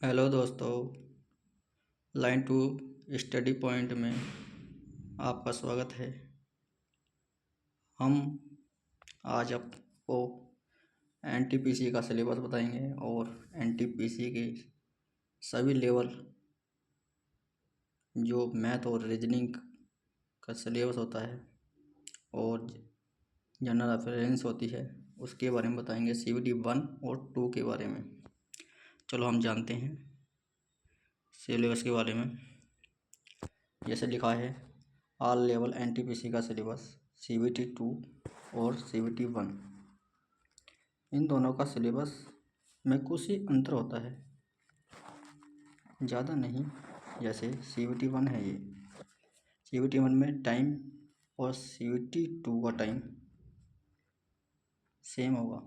Hello दोस्तों, line to study point में आपका स्वागत है। हम आज आपको एनटीपीसी का सिलेबस बताएंगे और एनटीपीसी के सभी लेवल जो मैथ और रीजनिंग का सिलेबस होता है और जनरल रेफरेंस होती है उसके बारे में बताएंगे। सीवीटी 1 और 2 के बारे में चलो हम जानते हैं सिलेबस के बारे में। जैसे लिखा है ऑल लेवल एनटीपीसी का सिलेबस सीवीटी 2 और सीवीटी 1, इन दोनों का सिलेबस में कुछ ही अंतर होता है, ज़्यादा नहीं। जैसे सीवीटी 1 है, ये सीवीटी 1 में टाइम और सीवीटी 2 का टाइम सेम होगा,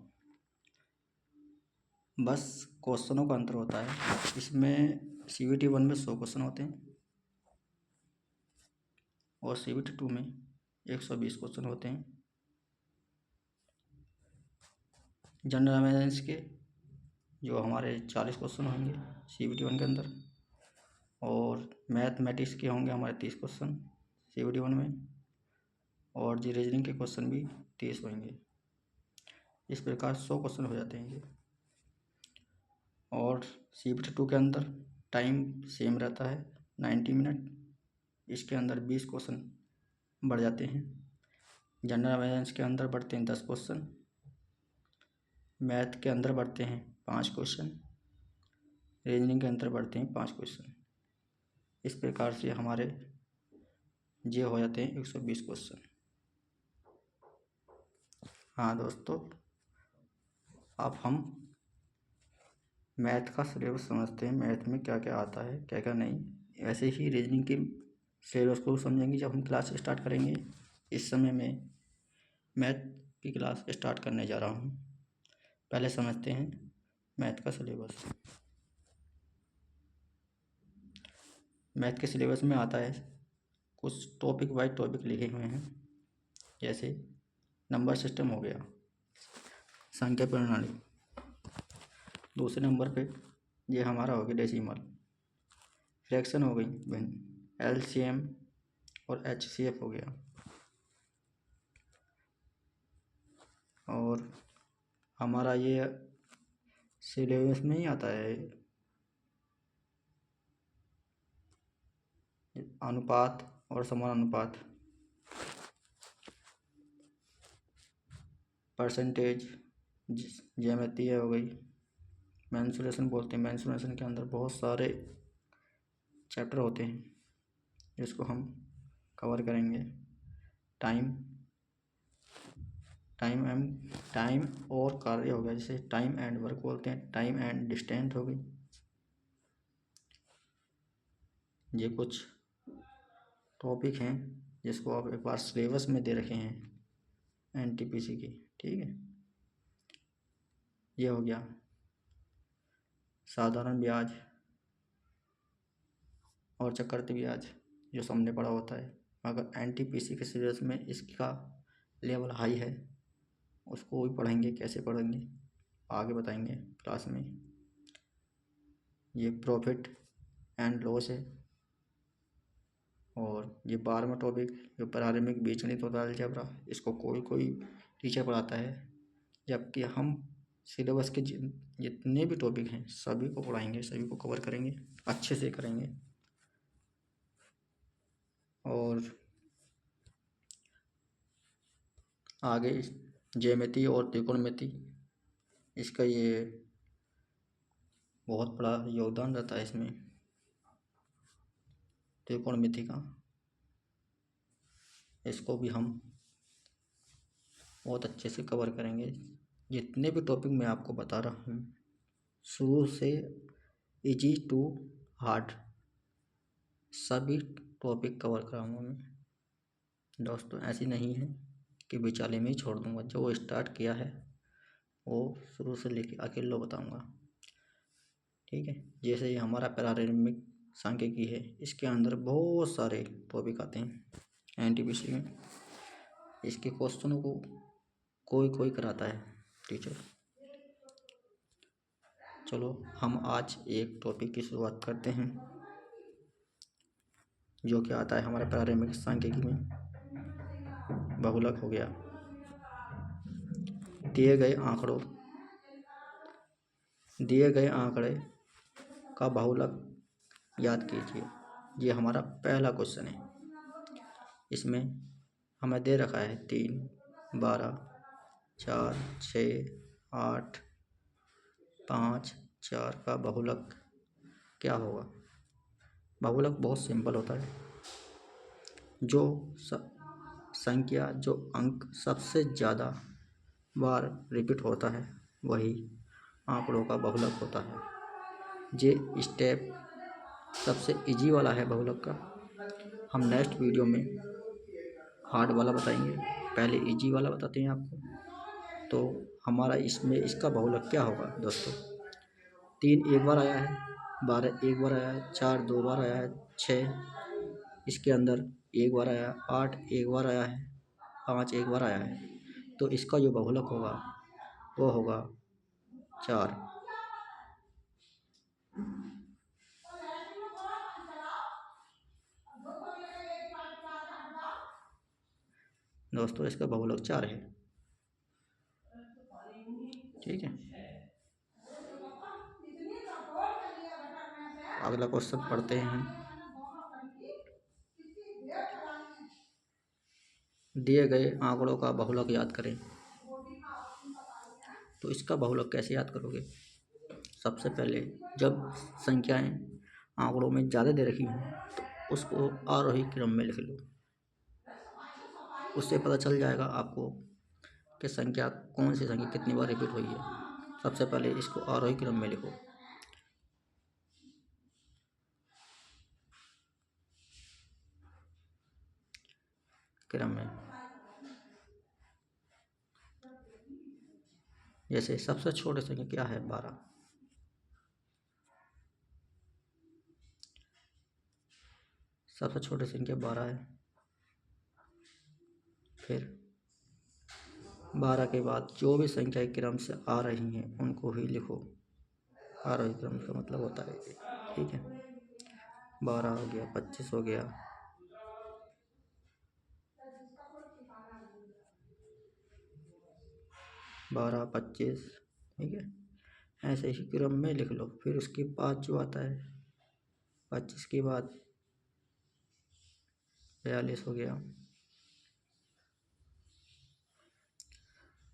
बस क्वेश्चनों का अंतर होता है। इसमें सीवीटी 1 में 100 क्वेश्चन होते हैं और सीवीटी 2 में 120 क्वेश्चन होते हैं। जनरल अवेयरनेस के जो हमारे 40 क्वेश्चन होंगे सीवीटी 1 के अंदर, और मैथमेटिक्स के होंगे हमारे 30 क्वेश्चन सीवीटी 1 में, और जी रीजनिंग के क्वेश्चन भी 30 होंगे। इस प्रकार 100 क्वेश्चन हो जाते हैं ये। और सीवीटी 2 के अंदर टाइम सेम रहता है 90 मिनट, इसके अंदर 20 क्वेश्चन बढ़ जाते हैं। जनरल अवेयरनेस के अंदर बढ़ते हैं 10 क्वेश्चन, मैथ के अंदर बढ़ते हैं 5 क्वेश्चन, रीजनिंग के अंदर बढ़ते हैं 5 क्वेश्चन। इस प्रकार से हमारे ये हो जाते हैं 120 क्वेश्चन। हाँ दोस्तों, अब हम मैथ का सिलेबस समझते हैं। मैथ में क्या क्या आता है क्या क्या नहीं, ऐसे ही रीजनिंग के सिलेबस को समझेंगे जब हम क्लास स्टार्ट करेंगे। इस समय मैं मैथ की क्लास स्टार्ट करने जा रहा हूँ। पहले समझते हैं मैथ का सिलेबस। मैथ के सिलेबस में आता है, कुछ टॉपिक वाइज टॉपिक लिखे हुए हैं। जैसे नंबर सिस्टम हो गया, संख्या प्रणाली। दूसरे नंबर पे ये हमारा हो गया डेसिमल, फ्रैक्शन हो गई भिन्न, एलसीएम और एचसीएफ हो गया। और हमारा ये सिलेबस में ही आता है अनुपात और समानुपात, परसेंटेज, ज्यामिति हो गई, मेंसुरेशन बोलते हैं। मेंसुरेशन के अंदर बहुत सारे चैप्टर होते हैं जिसको हम कवर करेंगे। टाइम टाइम और कार्य हो गया, जैसे टाइम एंड वर्क बोलते हैं, टाइम एंड डिस्टेंस हो गई। ये कुछ टॉपिक हैं जिसको आप एक बार सिलेबस में दे रखे हैं एनटीपीसी की, ठीक है। ये हो गया साधारण ब्याज और चक्रवृद्धि ब्याज, जो सामने पड़ा होता है। अगर एनटीपीसी के सिलेबस में इसका लेवल हाई है, उसको भी पढ़ेंगे। कैसे पढ़ेंगे आगे बताएंगे क्लास में। ये प्रॉफिट एंड लॉस है। और ये 12वां टॉपिक जो प्रारंभिक बीजगणित होता है, अलजेब्रा, इसको कोई कोई टीचर पढ़ाता है, जबकि हम सिलेबस के जितने भी टॉपिक हैं सभी को पढ़ाएंगे, सभी को कवर करेंगे, अच्छे से करेंगे। और आगे ज्यामिति और त्रिकोणमिति, इसका ये बहुत बड़ा योगदान रहता है इसमें, त्रिकोणमिति का। इसको भी हम बहुत अच्छे से कवर करेंगे। जितने भी टॉपिक मैं आपको बता रहा हूँ, शुरू से इजी टू हार्ड, सभी टॉपिक कवर कराऊंगा मैं दोस्तों। ऐसी नहीं है कि विचाले में ही छोड़ दूंगा, जो स्टार्ट किया है वो शुरू से लेके आखिर लो बताऊंगा, ठीक है। जैसे ये हमारा प्रारंभिक सांख्यिकी है, इसके अंदर बहुत सारे टॉपिक आते हैं एनटीपीसी में। इसके क्वेश्चनों को कोई कोई कराता है टीचर। चलो हम आज एक टॉपिक की शुरुआत करते हैं जो कि आता है हमारे प्रारंभिक सांख्यिकी में। बहुलक हो गया। दिए गए आंकड़े का बहुलक याद कीजिए। ये हमारा पहला क्वेश्चन है। इसमें हमें दे रखा है 3, 12, 4, 6, 8, 5, 4 का बहुलक क्या होगा। बहुलक बहुत सिंपल होता है। जो संख्या जो अंक सबसे ज़्यादा बार रिपीट होता है वही आंकड़ों का बहुलक होता है। ये स्टेप सबसे इजी वाला है बहुलक का। हम नेक्स्ट वीडियो में हार्ड वाला बताएंगे। पहले इजी वाला बताते हैं आपको। तो हमारा इसमें इसका बहुलक क्या होगा दोस्तों। 3 एक बार आया है, 12 एक बार आया है, 4 2 बार आया है, 6 इसके अंदर एक बार आया है, 8 एक बार आया है, 5 एक बार आया है। तो इसका जो बहुलक होगा वो होगा 4। दोस्तों इसका बहुलक 4 है। ठीक है, अगला क्वेश्चन पढ़ते हैं हम। दिए गए आंकड़ों का बहुलक याद करें। तो इसका बहुलक कैसे याद करोगे। सबसे पहले जब संख्याएं आंकड़ों में ज़्यादा दे रखी हों तो उसको आरोही क्रम में लिख लो। उससे पता चल जाएगा आपको कि संख्या कौन सी संख्या कितनी बार रिपीट हुई है। सबसे पहले इसको आरोही क्रम में लिखो। क्रम में जैसे सबसे छोटी संख्या क्या है 12। सबसे छोटी संख्या 12 है। फिर 12 के बाद जो भी संख्याएं क्रम से आ रही हैं उनको ही लिखो। आरोही क्रम का मतलब होता है ये। ठीक है, 12 हो गया, 25 हो गया, 12, 25। ठीक है, ऐसे ही क्रम में लिख लो। फिर उसके बाद जो आता है 25 के बाद 42 हो गया,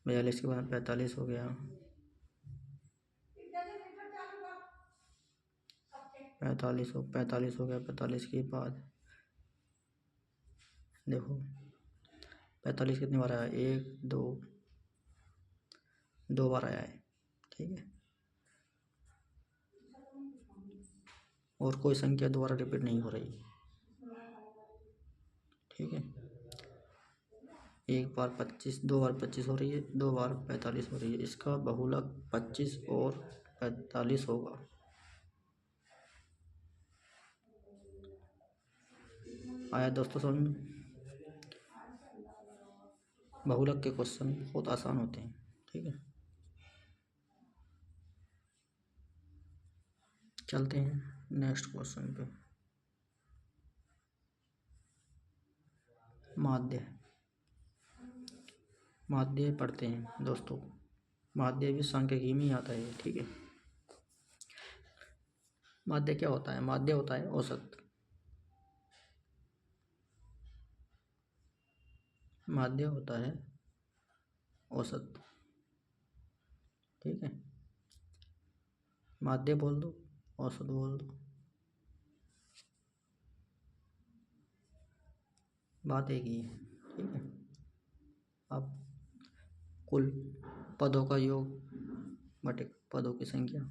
42 के बाद 45 हो गया, 45 हो गया। 45 के बाद देखो 45 कितनी बार आया, 1 2 बार आया है। ठीक है, और कोई संख्या दोबारा रिपीट नहीं हो रही। ठीक है, एक बार 25, 2 बार 25 हो रही है, 2 बार 45 हो रही है। इसका बहुलक 25 और 45 होगा। आया दोस्तों समझ में। बहुलक के क्वेश्चन बहुत आसान होते हैं। ठीक है, चलते हैं नेक्स्ट क्वेश्चन पे। माध्य माध्य पढ़ते हैं दोस्तों। माध्य भी सांख्यिकी में ही आता है। ठीक है, माध्य क्या होता है। माध्य होता है औसत। माध्य होता है औसत। ठीक है, माध्य बोल दो, औसत बोल दो, बात एक ही है। ठीक है, अब कुल पदों का योग बटे पदों की संख्या,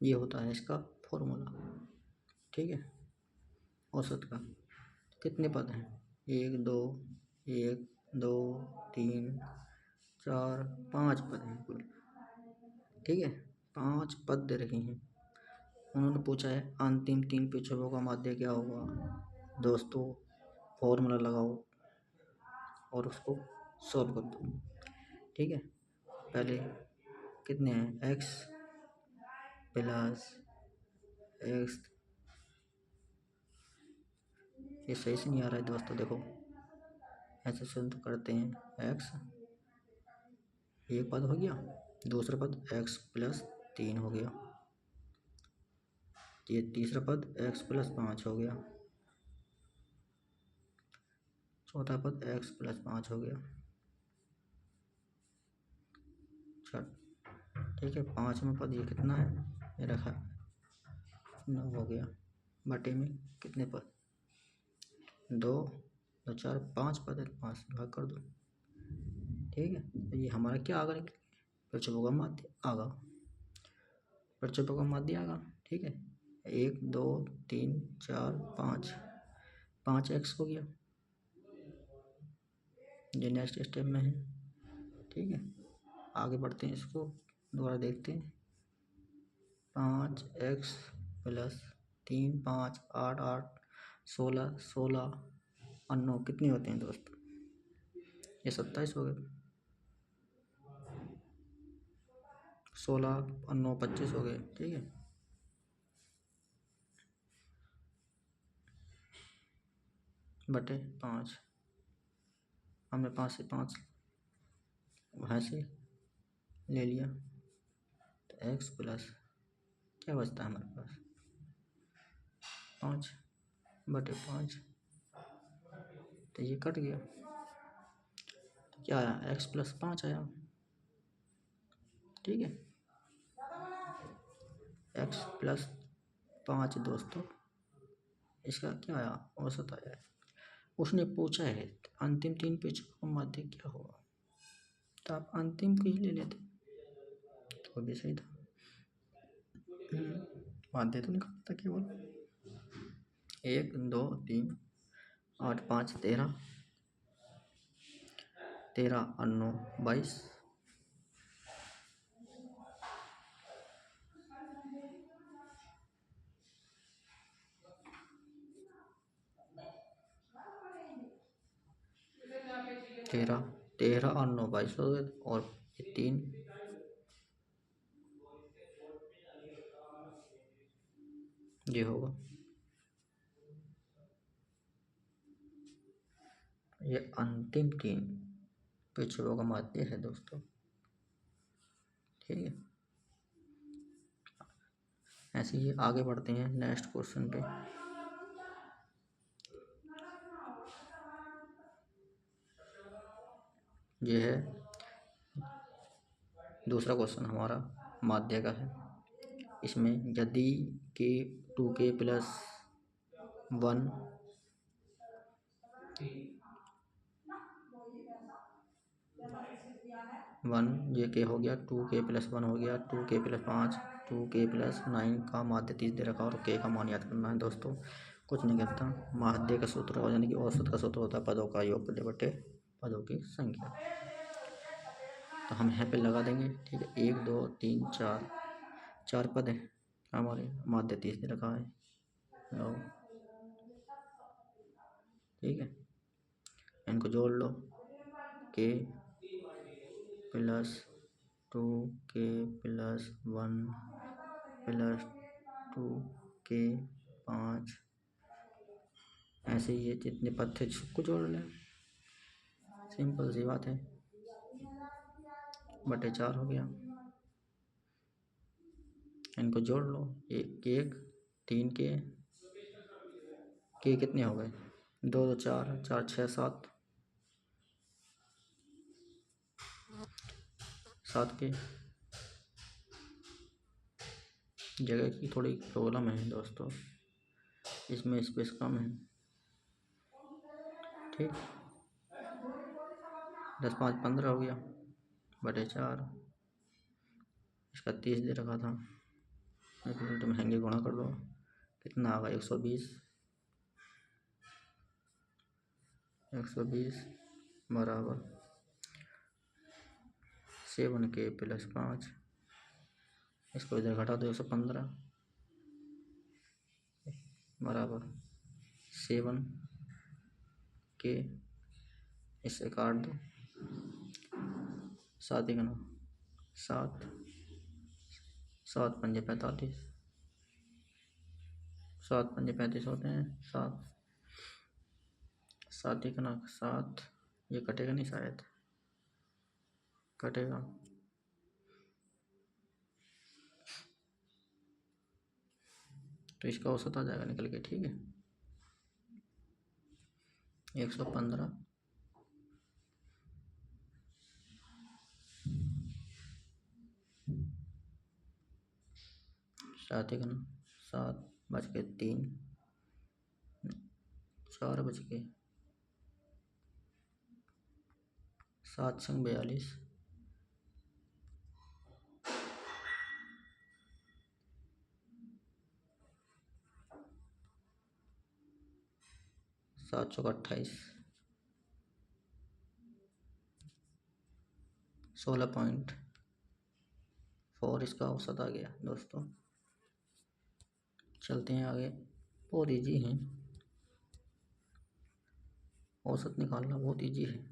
ये होता है इसका फॉर्मूला। ठीक है, औसत का कितने पद हैं, 1 2 1 2 3 4 5 पद हैं कुल। ठीक है, 5 पद दे रखे हैं। उन्होंने पूछा है अंतिम 3 पिछड़ों का माध्य क्या होगा। दोस्तों फॉर्मूला लगाओ और उसको सॉल्व कर दो। ठीक है, पहले कितने हैं, एक्स प्लस एक्स। ये सही से नहीं आ रहा है दोस्तों, देखो ऐसे शुद्ध करते हैं। एक्स एक पद हो गया, दूसरा पद एक्स प्लस 3 हो गया, ये तीसरा पद एक्स प्लस 5 हो गया, चौथा पद एक्स प्लस 5 हो गया। चल ठीक है, पाँचवा पद ये कितना है, ये रखा 9 हो गया, बटे में कितने पद, 2 2 4 5 पद है, 5 से भाग कर दो। ठीक है, तो ये हमारा क्या आ गया, प्रक्षेपों का माध्य आ गया, प्रक्षेपों का माध्य आ गया। ठीक है, 1 2 3 4 5, 5 एक्स हो गया, ये नेक्स्ट स्टेप में है। ठीक है, आगे बढ़ते हैं, इसको दोबारा देखते हैं। 5 एक्स प्लस 3 5 8 8 16 16 और 9 कितने होते हैं दोस्तों, ये 27 हो गए, 16 और 9 25 हो गए। ठीक है, बटे 5, हमने 5 से 5 वहाँ से ले लिया, तो एक्स प्लस क्या बचता है हमारे पास, 5 बटे 5, तो ये कट गया, तो क्या आया, एक्स प्लस 5 आया। ठीक है, एक्स प्लस 5 दोस्तों, इसका क्या आया, औसत आया है। उसने पूछा है अंतिम 3 पेचों का माध्य क्या होगा, तो आप अंतिम को ही ले लेते तो भी सही था। माध्य तो निकालना था केवल, 1 2 3 8 5 13, 13 और 9 22, 13 13 और 9 22 हो गए, और ये 3 ये होगा, ये अंतिम 3 पेचों का माध्य है दोस्तों। ठीक है, ऐसे ही आगे बढ़ते हैं नेक्स्ट क्वेश्चन पे। ये है दूसरा क्वेश्चन हमारा माध्य का है। इसमें यदि के 2k प्लस 1 1 ये के हो गया, 2k प्लस 1 हो गया, 2k प्लस 5 2k प्लस 9 का माध्य 30 दे रखा और k का मान याद करना है दोस्तों। कुछ नहीं करता, माध्य का सूत्र यानी कि औसत का सूत्र होता है पदों का योग बटे पदों की संख्या। तो हम यहाँ पे लगा देंगे। ठीक है, 1 2 3 4 4 पद है हमारे, माध्य 30 दे रखा है। ठीक है, इनको जोड़ लो, k plus 2k plus 1 plus 2k 5, ऐसे ही ये जितने पद थे सबको जोड़ लें, सिंपल सी बात है, बटे 4 हो गया। इनको जोड़ लो, 1 3 के कितने हो गए, 2 2 4 4 6 7 7 के जगह की थोड़ी प्रॉब्लम है दोस्तों, इसमें स्पेस कम है। ठीक, 10 5 15 हो गया, बटे 4, इसका 30 दे रखा था, 1 मिनट में हैंगे गुणा कर दो, कितना आ गया, 120 बराबर 7k प्लस 5, इसको इधर घटा दो, 115 बराबर 7k, इससे काट दो, 7 1 9 7 7 पंजे 45, 7 पंजे 35 होते हैं। 7 7 एक ना 7, ये कटेगा नहीं शायद, कटेगा। तो इसका औसत आ जाएगा निकल के, ठीक है। 115, 7 एक ना 7 बज के 3, 4 बज के 7 संग 42, 7 चौका 28, 16.4 इसका औसत आ गया दोस्तों। चलते हैं आगे, बहुत ईजी है, औसत निकालना बहुत ईजी है।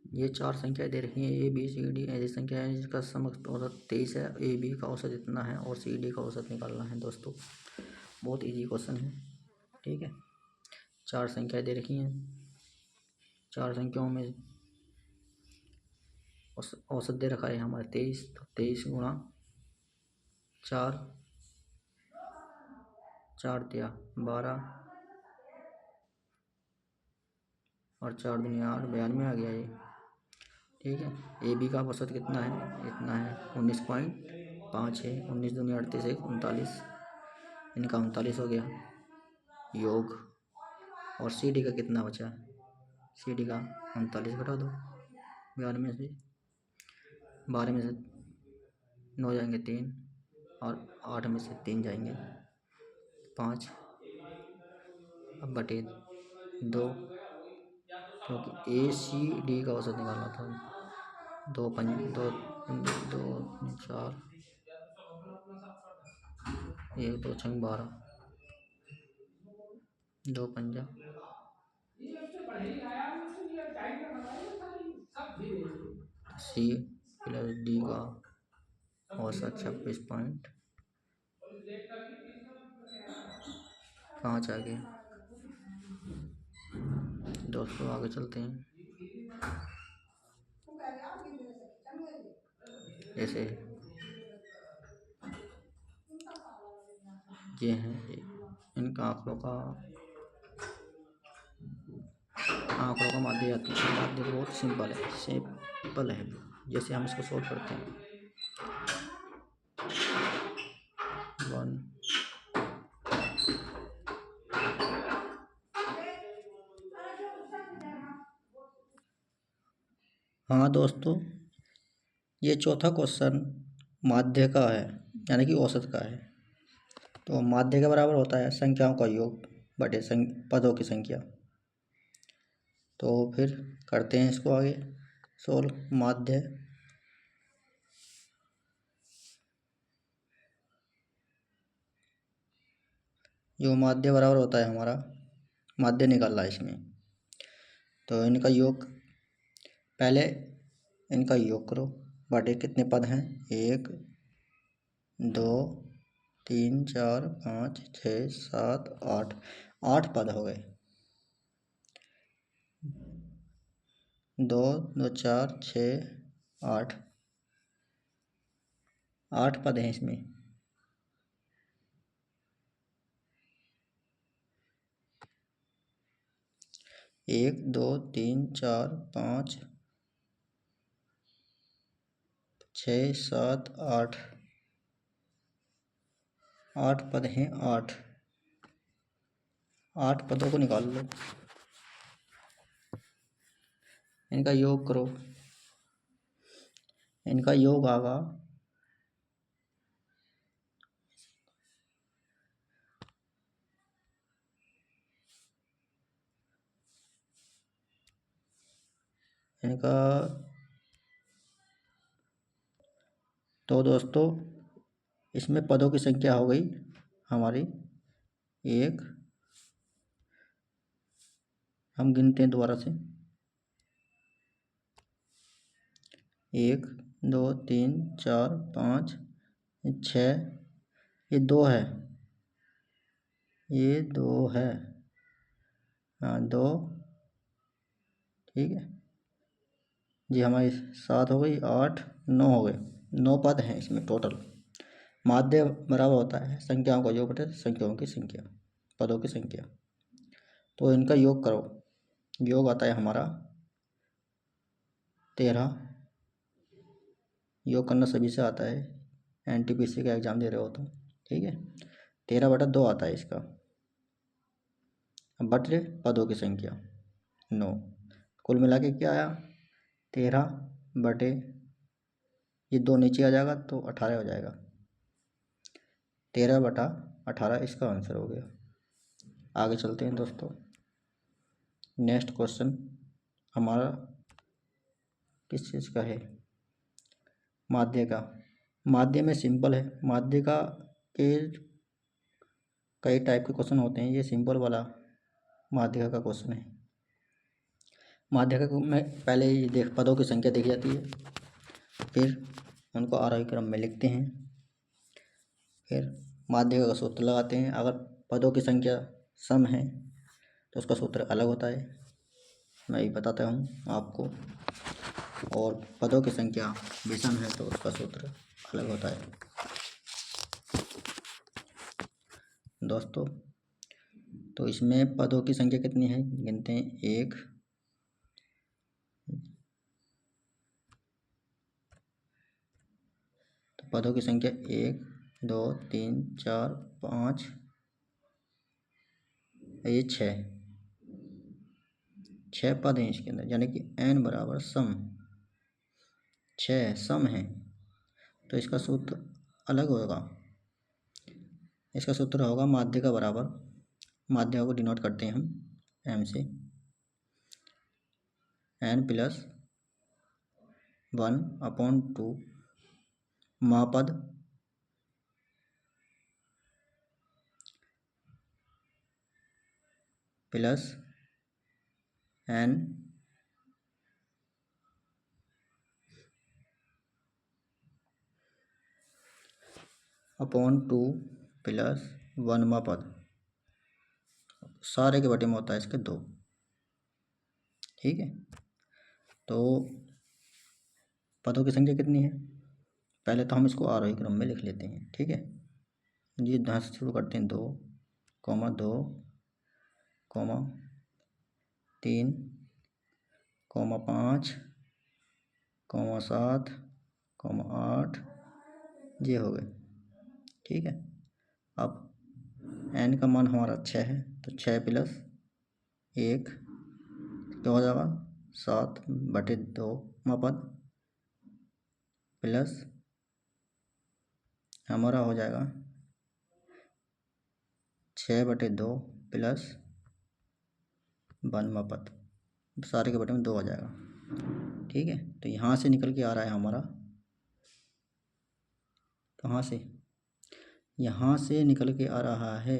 ये 4 संख्याएं दे रखी हैं, ए बी सी डी ऐसी संख्या है जिसका समस्त औसत 23 है। ए बी का औसत इतना है और सी डी का औसत निकालना है दोस्तों। बहुत इजी क्वेश्चन है, ठीक है। 4 संख्याएं दे रखी हैं, 4 संख्याओं में औसत दे रखा है हमारे 23, तो 23 गुणा 4, 4 तिया 12 और 4 दुनिया 8, 92 आ गया ये, ठीक है। ए बी का औसत कितना है, इतना है 19.5 है। 19 दुनिया 38, 1 39, इनका 39 हो गया योग। और सी डी का कितना बचा, सी डी का 39 घटा दो 92 में से, 12 में से 9 जाएंगे 3 और 8 में से 3 जाएंगे 5, अब बटे 2, क्योंकि ए सी डी का औसत निकालना था। 2 5 2 2 4, 1 2 6 12, 2 पंजा, सी प्लस डी का औसत 26.5 आ गया दोस्तों। आगे चलते हैं, जैसे ये हैं इनका आंकड़ों का माध्य आती है। माध्य बहुत सिंपल है। जैसे हम इसको सोल्व करते हैं 1, हाँ दोस्तों, ये चौथा क्वेश्चन माध्य का है, यानी कि औसत का है। तो माध्य के बराबर होता है संख्याओं का योग बटे पदों की संख्या। तो फिर करते हैं इसको आगे सोल्व। माध्य जो माध्य बराबर होता है हमारा, माध्य निकालना है इसमें, तो इनका योग पहले इनका योग करो बटे कितने पद हैं, 1 2 3 4 5 6 7 8, 8 पद हो गए। 2 2 4 6 8, 8 पद हैं इसमें। एक 2 3 4 5 6 7 8, 8 पद हैं। 8 पदों को निकाल लो, इनका योग करो, इनका योग आगा इनका। तो दोस्तों इसमें पदों की संख्या हो गई हमारी 1, हम गिनते हैं दोबारा से 1 2 3 4 5 6, ये 2 है, ये 2 है, हाँ 2, ठीक है जी। हमारी 7 हो गई, 8 9 हो गए, 9 पद हैं इसमें टोटल। माध्य बराबर होता है संख्याओं का योग बटे संख्याओं की संख्या, पदों की संख्या। तो इनका योग करो, योग आता है हमारा 13। योग करना सभी से आता है, NTPC का एग्ज़ाम दे रहे हो तो, ठीक है। 13/2 आता है इसका, बटे पदों की संख्या 9। कुल मिला के क्या आया, 13 ये 2 नीचे आ जाएगा तो 18 हो जाएगा। 13/18 इसका आंसर हो गया। आगे चलते हैं दोस्तों। नेक्स्ट क्वेश्चन हमारा किस चीज़ का है, माध्य का। माध्य में सिंपल है, माध्य का के कई टाइप के क्वेश्चन होते हैं, ये सिंपल वाला माध्यिका का क्वेश्चन है। माध्यिका में पहले ही देख पदों की संख्या देखी जाती है, फिर उनको आरोही क्रम में लिखते हैं, फिर माध्यिका का सूत्र लगाते हैं। अगर पदों की संख्या सम है तो उसका सूत्र अलग होता है, मैं ये बताता हूँ आपको, और पदों की संख्या विषम है तो उसका सूत्र अलग होता है दोस्तों। तो इसमें पदों की संख्या कितनी है, गिनते हैं। 1 तो पदों की संख्या 1 2 3 4 5, ये 6 पद हैं इसके अंदर, यानी कि n बराबर सम 6 सम है, तो इसका सूत्र अलग होगा। इसका सूत्र होगा माध्यिका बराबर, माध्यिका को डिनोट करते हैं हम m से, n+1/2 मापद प्लस n अपॉन 2 प्लस 1 मापद, सारे के बटे में होता है इसके 2, ठीक है। तो पदों की संख्या कितनी है, पहले तो हम इसको आरोही क्रम में लिख लेते हैं, ठीक है जी। 10 से शुरू करते हैं, 2 2 3 5 7 8, ये हो गए, ठीक है। अब n का मान हमारा 6 है, तो 6 प्लस 1 क्या हो जाएगा, 7/2 मापद प्लस हमारा हो जाएगा 6/2 प्लस 1 मापद, सारे के बटे में 2 हो जाएगा, ठीक है। तो यहाँ से निकल के आ रहा है हमारा, कहाँ से, यहाँ से निकल के आ रहा है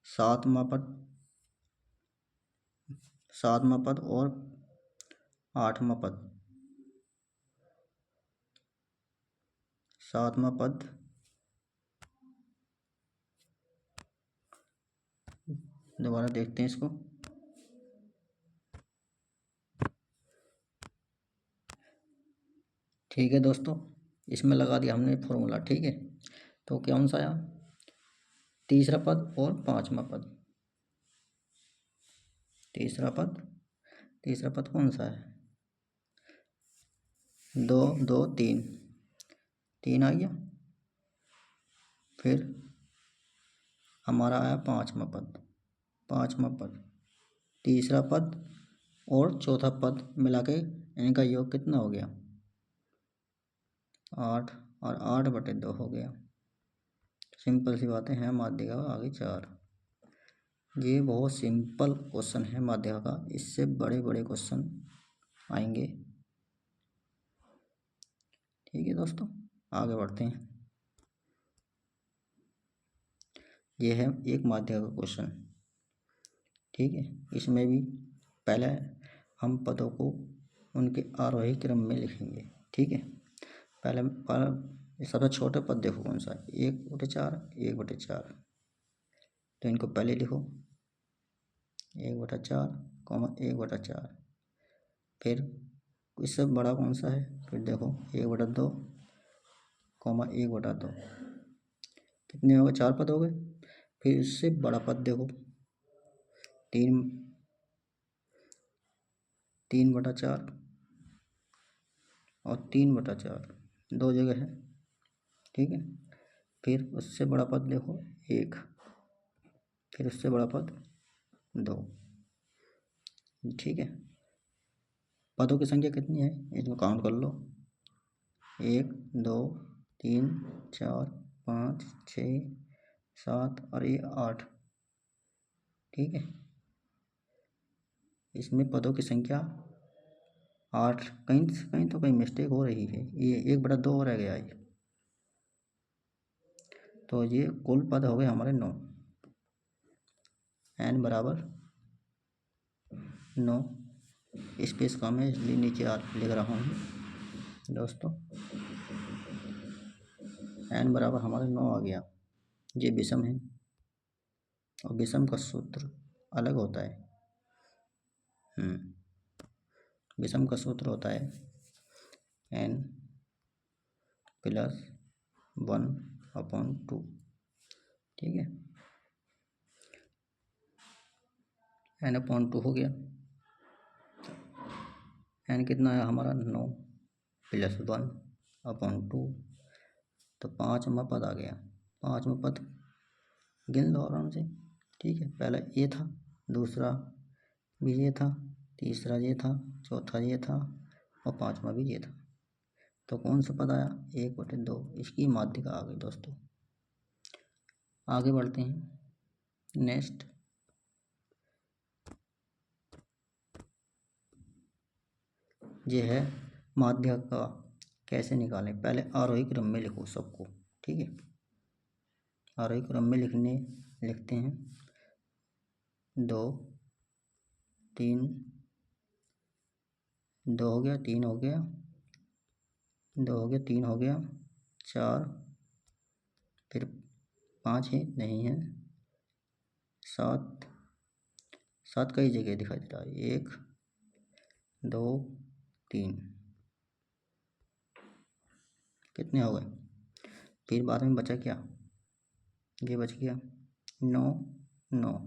7 मापद और 8 मापद, 7 मापद दोबारा देखते हैं इसको, ठीक है दोस्तों। इसमें लगा दिया हमने फॉर्मूला, ठीक है। तो कौन सा आया, तीसरा पद और 5वां पद। तीसरा पद कौन सा है, 2 2 3, 3 आ गया। फिर हमारा आया 5वां पद, तीसरा पद और चौथा पद मिला के इनका योग कितना हो गया, 8, और 8/2 हो गया। सिंपल सी बातें हैं, माध्यिका आगे 4। ये बहुत सिंपल क्वेश्चन है माध्यिका का, इससे बड़े बड़े क्वेश्चन आएंगे, ठीक है दोस्तों। आगे बढ़ते हैं। ये है एक माध्यिका का क्वेश्चन, ठीक है। इसमें भी पहले हम पदों को उनके आरोही क्रम में लिखेंगे। ठीक है, पहले सबसे छोटा पद देखो कौन सा है, 1/4, 1/4। तो इनको पहले लिखो 1/4, 1/4। फिर इससे बड़ा कौन सा है, फिर देखो 1/2, 1/2। कितने हो गए, 4 पद हो गए। फिर इससे बड़ा पद देखो 3/4 और 3/4, 2 जगह है। ठीक है, फिर उससे बड़ा पद देखो 1, फिर उससे बड़ा पद 2। ठीक है, पदों की संख्या कितनी है इसको काउंट कर लो, 1 2 3 4 5 6 7 और ये 8। ठीक है, इसमें पदों की संख्या 8। कहीं तो कहीं मिस्टेक हो रही है, ये 1/2 रह गया है। तो ये कुल पद हो गए हमारे 9। n बराबर 9। स्पेस कम है इसलिए नीचे लिख रहा हूँ दोस्तों। n बराबर हमारे 9 आ गया। ये विषम है और विषम का सूत्र अलग होता है। विषम का सूत्र होता है n+1/2। ठीक है, n/2 हो गया। n कितना है हमारा 9 + 1/2, तो 5वां पद आ गया। 5वां पद गिन लो आराम से। ठीक है, पहला ये था, दूसरा भी ये था, तीसरा ये था, चौथा ये था और 5वां भी ये था। तो कौन सा पद आया, 1/2। इसकी माध्यिका आ गई दोस्तों। आगे बढ़ते हैं। नेक्स्ट, ये है माध्यिका कैसे निकालें। पहले आरोही क्रम में लिखो सबको। ठीक है, आरोही क्रम में लिखते हैं 2 3, 2 हो गया, 3 हो गया, 2 हो गया, 3 हो गया, 4, फिर 5 है नहीं है, 7 कई जगह दिखाई दे रहा है, 1 2 3। कितने हो गए। फिर बाद में बचा क्या, ये बच गया 9 9।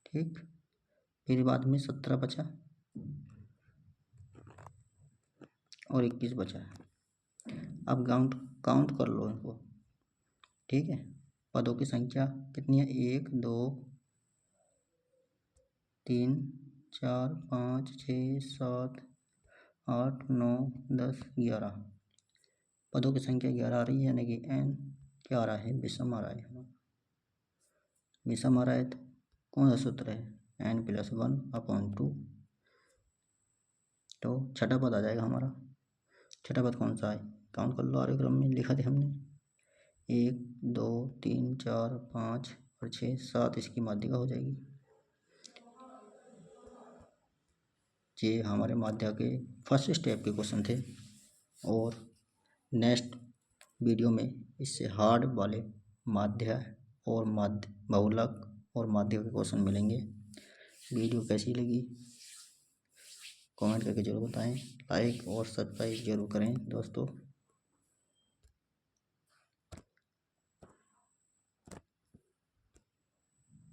ठीक, फिर बाद में 17 बचा और 21 बचा है। अब काउंट कर लो इनको। ठीक है, पदों की संख्या कितनी है, 1 2 3 4 5 6 7 8 9 10 11। पदों की संख्या 11 आ रही है, यानी कि n क्या आ रहा है, विषम आ रहा है। विषम आ रहा है तो कौन सा सूत्र है, n+1/2। तो छठा पद आ जाएगा हमारा। छठा पद कौन सा है, काउंट कर लो। आरोही क्रम में लिखा थे हमने 1 2 3 4 5 और 6 7, इसकी माध्यिका हो जाएगी। ये हमारे माध्यिका के फर्स्ट स्टेप के क्वेश्चन थे, और नेक्स्ट वीडियो में इससे हार्ड वाले माध्य और बहुलक और माध्यिका के क्वेश्चन मिलेंगे। वीडियो कैसी लगी कमेंट करके जरूर बताएं। लाइक और सब्सक्राइब जरूर करें दोस्तों।